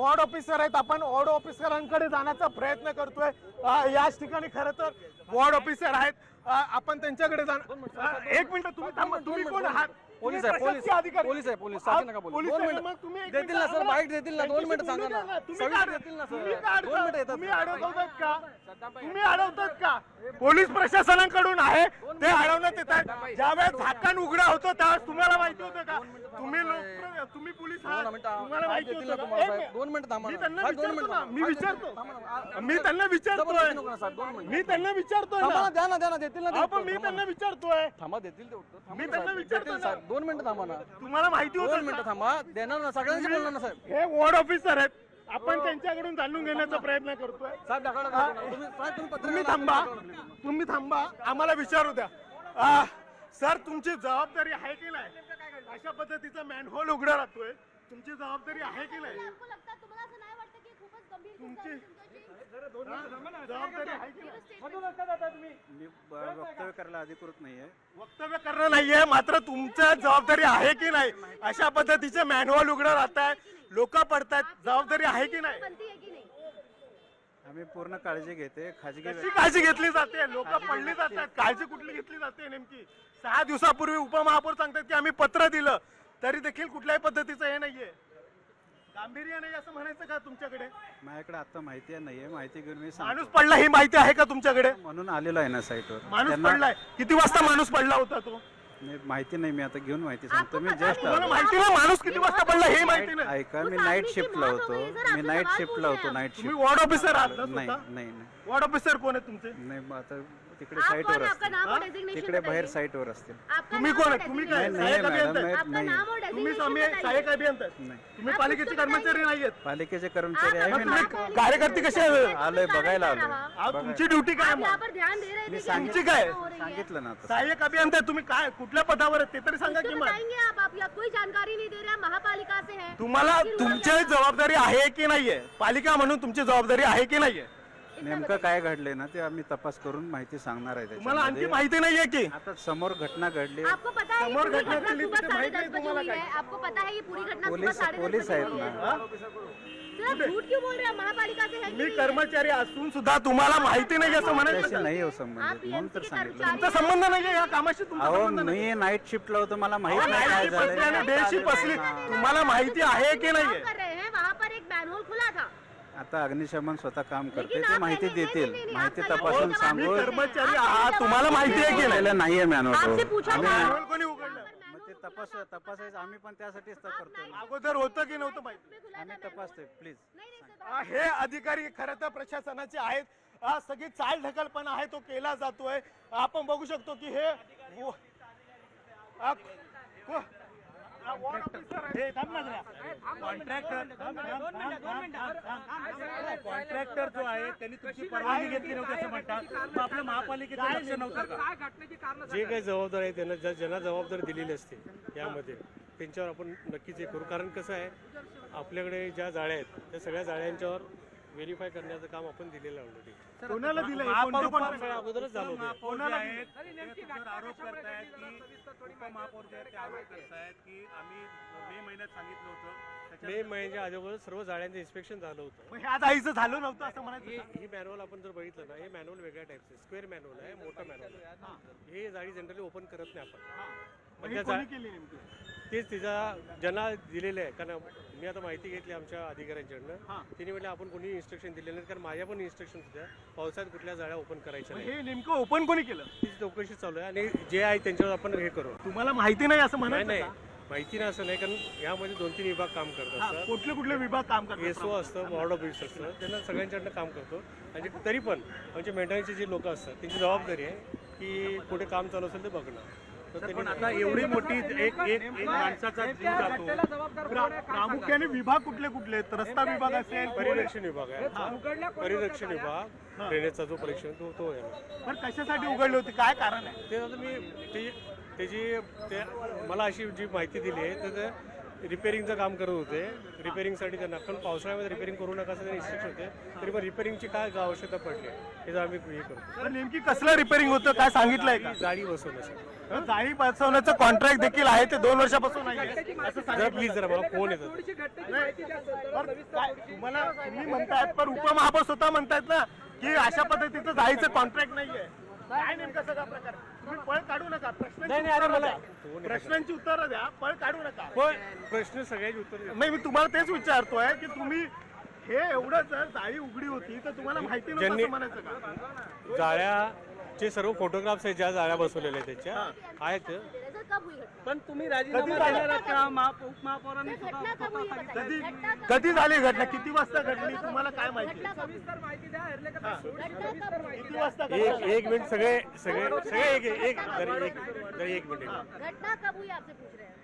Ward officer आहेत, आपण ward ऑफिसरांकडे जाण्याचा प्रयत्न करतोय। याच ठिकाणी खरं तर वॉर्ड ऑफिसर आहेत, आपण त्यांच्याकडे जाणार। एक मिनिट तुम्ही थांबा, तुम्ही कोण आहात? पोलीस आहे, पोलीस अधिकारी पोलीस आहे, पोलीस साधी नका बोलू। 2 मिनिट देतील ना सर, बाईट देतील ना, 2 मिनिट सांगा ना, सविस्तर देतील ना सर, 2 मिनिट येतात। तुम्ही अडवतात का? तुम्ही अडवतात का? पोलीस प्रशासनाकडून आहे ते अडवण्यात येत आहे। ज्यावेळेस झाकण उघडा होतो त्यावेळेस तुम्हाला माहिती होतं का? तुम्ही पोलीस आहात, तुम्हाला माहिती होतं का? 2 मिनिट थांबा मी ना, त्यांना 2 मिनिट विचारतो, मी विचारतो, मी त्यांना जबरदस्ती विचारतोय, नको ना साहेब, 2 मिनिट मी त्यांना विचारतोय थांबा ना, ना। द्या ना देतील ना, आपण मी त्यांना विचारतोय, थांबा देतील ते उत्तर, थांबा मी ना त्यांना साहेब, विचारतो देतील ना। साहेब, 2 मिनिट थांबा ना, तुम्हाला माहिती 2 होतं मिनिट का? थांबा, देणार ना, सगळ्यांशी बोलणार ना साहेब। हे वॉर्ड ऑफिसर आहेत, आपण त्यांच्याकडून जाणून घेण्याचा प्रयत्न करतोय। साहेब ढकला नका, तुम्ही साहेब तुम्ही तुम्ही पत्रकार थांबा, आहात, तुम्ही थांबा, आम्हाला विचारू द्या। सर तुमची जबाबदारी आहे की नाही? अशा पद्धतीचा मॅनहोल उघडा राहतोय, तुमची जबाबदारी आहे की नाही? तुमची जबाबदारी आहे की नाही? मी वक्तव्य करायला अधिकृत नाहीये। वक्तव्य करणं नाहीये, मात्र तुमच्या जबाबदारी आहे की नाही? अशा पद्धतीचे मॅनहोल उघडं राहत आहे, लोक पडतात, जबाबदारी आहे की नाही? आम्ही पूर्ण काळजी घेते। खाजगी कशी काळजी घेतली जाते? लोक पडली जातात, काळजी कुठली घेतली जाते नेमकी? 6 दिवसापूर्वी उपमहापौर सांगतात की आम्ही पत्र दिलं तरी देखील कुठल्याही पद्धतीचं हे नाहीये, गांभीर्य नाही असं म्हणायचं का तुमच्याकडे? माझ्याकडे आता माहिती नाहीये, माहिती घेऊन मी माणूस पडला ही माहिती आहे का तुमच्याकडे? म्हणून आलेलो आहे ना साईटवर। माणूस पडलाय, किती वाजता माणूस पडला होता तो? माहिती नाही, मी आता घेऊन माहिती सांगतो। मी जस्ट तुम्हाला माहिती नाही माणूस किती वाजता पडला हे माहिती नाही? ऐका, मी नाईट शिफ्टला होतो, मी नाईट शिफ्टला होतो, नाईट तुम्ही शिफ्ट। वॉर्ड ऑफिसर आहात ना नाही स्वतः? नाही नाही वॉर्ड ऑफिसर कोण आहे तुमचे? नाही, मग आता तिकडे साईटवर असतील, तिकडे बाहेर साईटवर असतील। तुम्ही कोण आहे? तुम्ही काय नाही सहाय्यक मॅडम, अभियंता? नाही तुम्ही सहाय्यक अभियंता आहेत? नाही, तुम्ही पालिकेचे कर्मचारी नाहीयेत? पालिकेचे कर्मचारी आहे, मग मी तुम्ही कार्यकर्ते कसे आहे? आलोय बघायला आलोय। अहो, तुमची ड्युटी काय मग? मी तुमची काय? सांगितलं ना आता। सहाय्यक अभियंता आहे, तुम्ही काय कुठल्या पदावर आहेत ते तरी सांगा की मग। आप या कोई जानकारी नहीं दे रहे हैं, महापालिका से है। तुम्हाला तुमची जबाबदारी आहे की नाहीये? पालिका म्हणून तुमची जबाबदारी आहे की नाहीये? नेमकं काय घडलंय ना ते आम्ही तपास करून माहिती सांगणार आहे तुम्हाला आणखी त्याच्यामध्ये। माहिती नाहीये की? आता समोर घटना घडली, आपको पता है ये समोर पूरी घटना घटना घडली, सुबह तिथे माहिती आहे 10:30 बजे तुम्हाला हुई है। आपको पता है ये पूरी घटना सुबह पोलीस 10:30 पोलीस बजे आहेत हुई है। ना। तो आप झूठ क्यों बोल रहे हैं? महापालिका से है कि मी नहीं है? कर्मचारी असून सुद्धा तुम्हाला माहिती नाही असं म्हणायचं त्याशी का? नाही हो आप संबंधित, म्हणून तर PMC के सांगितलं। कर्मचारी तुमचा संबंध नाहीये या कामाशी, तुमचा अहो संबंध नाही। मी नाईट शिफ्टला होतो, मला माहित अहो, नाही काय नाईटची पसली आणि डेची पसली, झालं। तुम्हाला माहिती आहे की काम नाहीये? कर रहे हैं, वहाँ पर एक मैनहोल खुला था। आता अग्निशमन स्वतः काम करते, लेकिन ते आप माहिती नहीं, देतील, नहीं, माहिती आप तपासून जवाब तुम्ही सांगू। कर्मचारी आहात, तुम्हाला माहिती आहे की नाही? केलेलं नाहीये मॅनवर आपसे पूछा था। मॅन्युअल कोणी उघडलं? मग ते तपासायचं, आम्ही पण त्यासाठीच तर करतोय ना। अगोदर होतं की नव्हतं माहिती? आम्ही तपासतोय, प्लीज। हे अधिकारी खरं तर प्रशासनाचे आहेत, सगळी चालढकलपणा आहे तो केला जातोय। आपण बघू शकतो की हे कॉन्ट्रॅक्टर जो आहे त्यांनी तुमची परवानगी घेतली नव्हती असं म्हणतात, मग आपल्या महापालिकेचं लक्ष नव्हतं का? जे काही जबाबदार आहे त्यांना ज्यांना जबाबदारी दिलेली असते यामध्ये त्यांच्यावर आपण नक्कीच हे करू। कारण कसं आहे, आपल्याकडे ज्या जाळ्या आहेत त्या सगळ्या जाळ्यांच्यावर व्हेरीफाय करण्याचं काम आपण दिलेलं आहे ऑलरेडी। कोणाला दिलंय? सगळं अगोदरच झालं होतं। महापौर जे आहेत ते तुमच्यावर आरोप करतायत की उपमहापौर जे आहेत ते आरोप करतायत की आम्ही मे महिन्यात सांगितलं होतं, मे महिन्याच्या अगोदर सर्व जाळ्यांचं इन्स्पेक्शन झालं होतं। मग ह्या जाळीचं झालं नव्हतं असं म्हणायचं का? ही मॅन्युअल आपण जर बघितलं ना, हे मॅन्युअल वेगळ्या टाईपचं आहे, स्क्वेअर मॅन्युअल आहे, मोठं मॅन्युअल आहे। हे जाळी जनरली ओपन करत नाही आपण, मग हे कोणी केली नेमकी? तेच तिचा ज्यांना दिलेलं आहे। कारण मी आता माहिती घेतली आमच्या अधिकाऱ्यांच्याकडनं, त्यांनी म्हटलं आपण कोणी इन्स्ट्रक्शन दिलेलं नाही, कारण माझ्या पण इन्स्ट्रक्शन होत्या पावसाळ्यात कुठल्या जाळ्या ओपन करायच्या मग नाही। हे नेमकं ओपन कोणी केलं? तिची चौकशी चालू आहे आणि जे आहे त्यांच्यावर आपण हे करू। तुम्हाला माहिती नाही असं नाही म्हणायचं नाही, का? माहिती नाही असं नाही, कारण यामध्ये 2-3 विभाग काम करत असतात। कुठले कुठले विभाग काम करतात? एसओ असतं, वॉर्ड ऑफिस असतं, त्यांना सगळ्यांच्याकडनं काम करतो। आणि तरी पण आमचे मेंटेनन्सचे जे लोक असतात त्यांची जबाबदारी आहे की कुठे काम चालू असेल ते बघणं। तर पण आता एवढी मोठी एक एक एक माणसाचा जीव जातो, प्रामुख्याने विभाग कुठले कुठले आहेत? रस्ता विभाग असेल, परिरक्षण विभाग आहे, परिरक्षण विभाग, ड्रेनेजचा जो परीक्षण तो आहे। पण कशासाठी उघडली होती? काय कारण आहे? ते आता मी त्याची मला अशी जी माहिती दिली आहे तर रिपेरिंगचं काम करत होते. रिपेरिंगसाठी त्यांना पण पावसाळ्यामध्ये रिपेरिंग करू नका असं त्यांनी इन्स्ट्रक्शन होते. तरी पण रिपेरिंगची काय आवश्यकता पडली हे जर आम्ही हे करतो. पण नेमकी कसलं रिपेरिंग होतं काय सांगितलंय का? जाळी बसवण्यासाठी. जाळी बसवण्याचं कॉन्ट्रॅक्ट देखील आहे ते 2 वर्षापासून आहे असं जरा प्लीज जरा मला फोन येतात. तुम्ही म्हणतायत पण उपमहापौर स्वतः म्हणतायत ना की अशा पद्धतीचं जाळीचं कॉन्ट्रॅक्ट नाहीये. काय नेमका सगळा प्रकार? तुम्ही पळ काढू नका. प्रश्नांची उत्तरं द्या, पळ काढू नका. पण प्रश्न सगळ्याची उत्तर नाही, मी तुम्हाला तेच विचारतोय की तुम्ही हे एवढं जर जाळी उघडी होती तर तुम्हाला माहिती नव्हतं असं म्हणायचं का? जाळ्याचे सर्व फोटोग्राफ्स आहेत ज्या जाळ्या बसवलेल्या आहेत त्याच्या आहेत. कब हुई घटना? पण तुम्ही राजीनामा देणार आहात का? उपमहापौरांनी घटना कब हुई बताइए? कधी झाली घटना? किती वाजता घडली? तुम्हाला काय माहिती? सविस्तर माहिती द्या. घटना कब हुई? किती वाजता एक मिनिट सगळे एक मिनिट. घटना कब हुई आपसे पूछ रहे हैं?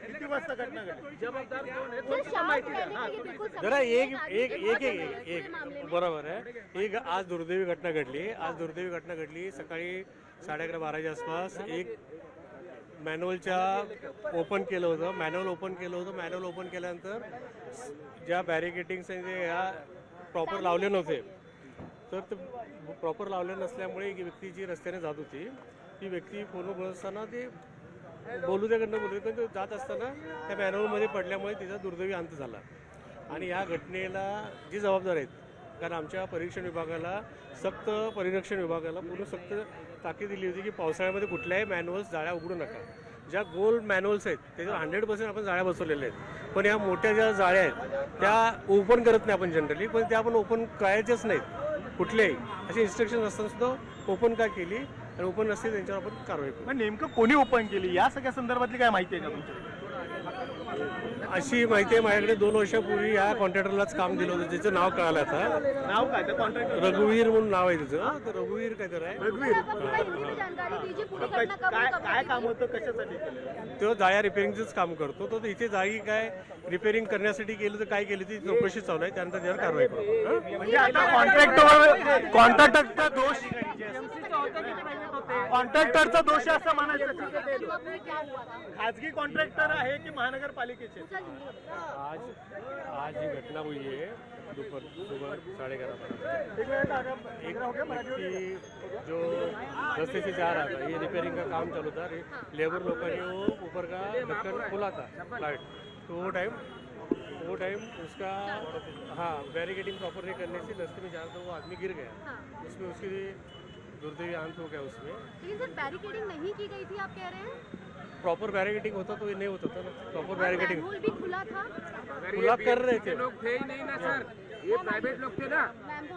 किती वाजता घटना घडली? जबाबदार कोण आहे? सर, शाम को कहने का ये बिल्कुल समझ जरा नहीं एक है। एक एक आज एक इस मामले एक में बरोबर आहे. एक आज दुर्दैवी घटना घडली सकाळी 11:30-12च्या आसपास. एक मॅन्युअल ओपन केलं होतं. मॅन्युअल ओपन केल्यानंतर ज्या बॅरिकेटिंग्स ह्या प्रॉपर लावले नव्हते तर ते प्रॉपर लावले नसल्यामुळे एक व्यक्ती जी रस्त्याने जात होती ती व्यक्ती फोन बोलत असताना ते बोलूद्याकडनं पण ते जात असताना त्या मॅन्युअलमध्ये पडल्यामुळे तिचा दुर्दैवी अंत झाला. आणि या घटनेला जी जबाबदार आहेत कारण आमच्या परीक्षण विभागाला परिरक्षण विभागाला पूर्ण सक्त ताकीद दिली होती की पावसाळ्यामध्ये कुठल्याही मॅन्युअल्स जाळ्या उघडू नका. ज्या गोल मॅन्युअल्स आहेत त्याच्यावर 100% आपण जाळ्या बसवलेल्या आहेत. पण या मोठ्या ज्या जाळ्या आहेत त्या ओपन करत नाही आपण जनरली. पण त्या आपण ओपन करायच्याच नाहीत कुठल्याही. असे इन्स्ट्रक्शन असताना सुद्धा ओपन का केली आणि ओपन नसते त्यांच्यावर आपण कारवाई करू. पण नेमकं कोणी ओपन केली या सगळ्या संदर्भातली काय माहिती आहे का तुमच्याकडे? अशी माहिती आहे माझ्याकडे 2 वर्षापूर्वी या कॉन्ट्रॅक्टरलाच काम दिलं होतं ज्याचं नाव कळालं आता. नाव काय त्या कॉन्ट्रॅक्टर? रघुवीर म्हणून नाव आहे त्याचं. तर रघुवीर काहीतरी आहे. आप पूरा हिंदी में जानकारी दीजिए, पूरी घटना कब हुई, कब काय काम होतं, कशासाठी केलं? तो जाळ्या रिपेरिंगचंच काम करतो. तो इथे जाळी काय रिपेरिंग करण्यासाठी केलं तर काय केली ती चौकशी चालू आहे. त्यानंतर त्यावर कारवाई करू. म्हणजे आता कॉन्ट्रॅक्टरचा दोष असं म्हणायचं का? कब हुई, क्या हुआ था? खाजगी कॉन्ट्रॅक्टर आहे की महानगरपालिकेचे? सर, हिंदी में आज ही घटना हुई है सुबह 11:30 एक व्यक्ति जो रस्ते से जा रहा था ये रिपेयरिंग का काम चालू था. लेबर लोगों ने वो ऊपर का ढक्कन खोला था फ्लाइट. तो वो टाइम उसका बैरिकेडिंग प्रॉपर नहीं करने से रास्ते में जा रहा था वो आदमी गिर गया. उसमें उसकी दुर्दैवी अंत हो गया उसमें. लेकिन सर बैरिकेडिंग नहीं की गई थी आप कह रहे हैं? प्रॉपर बैरिकेडिंग होता तो ये नहीं होता था ना. प्रॉपर बैरिकेडिंग मैनुअल भी खुला था? खुला कर रहे थे. लोग थे ही नहीं ना सर. ये प्राइवेट लोग थे ना. मैम को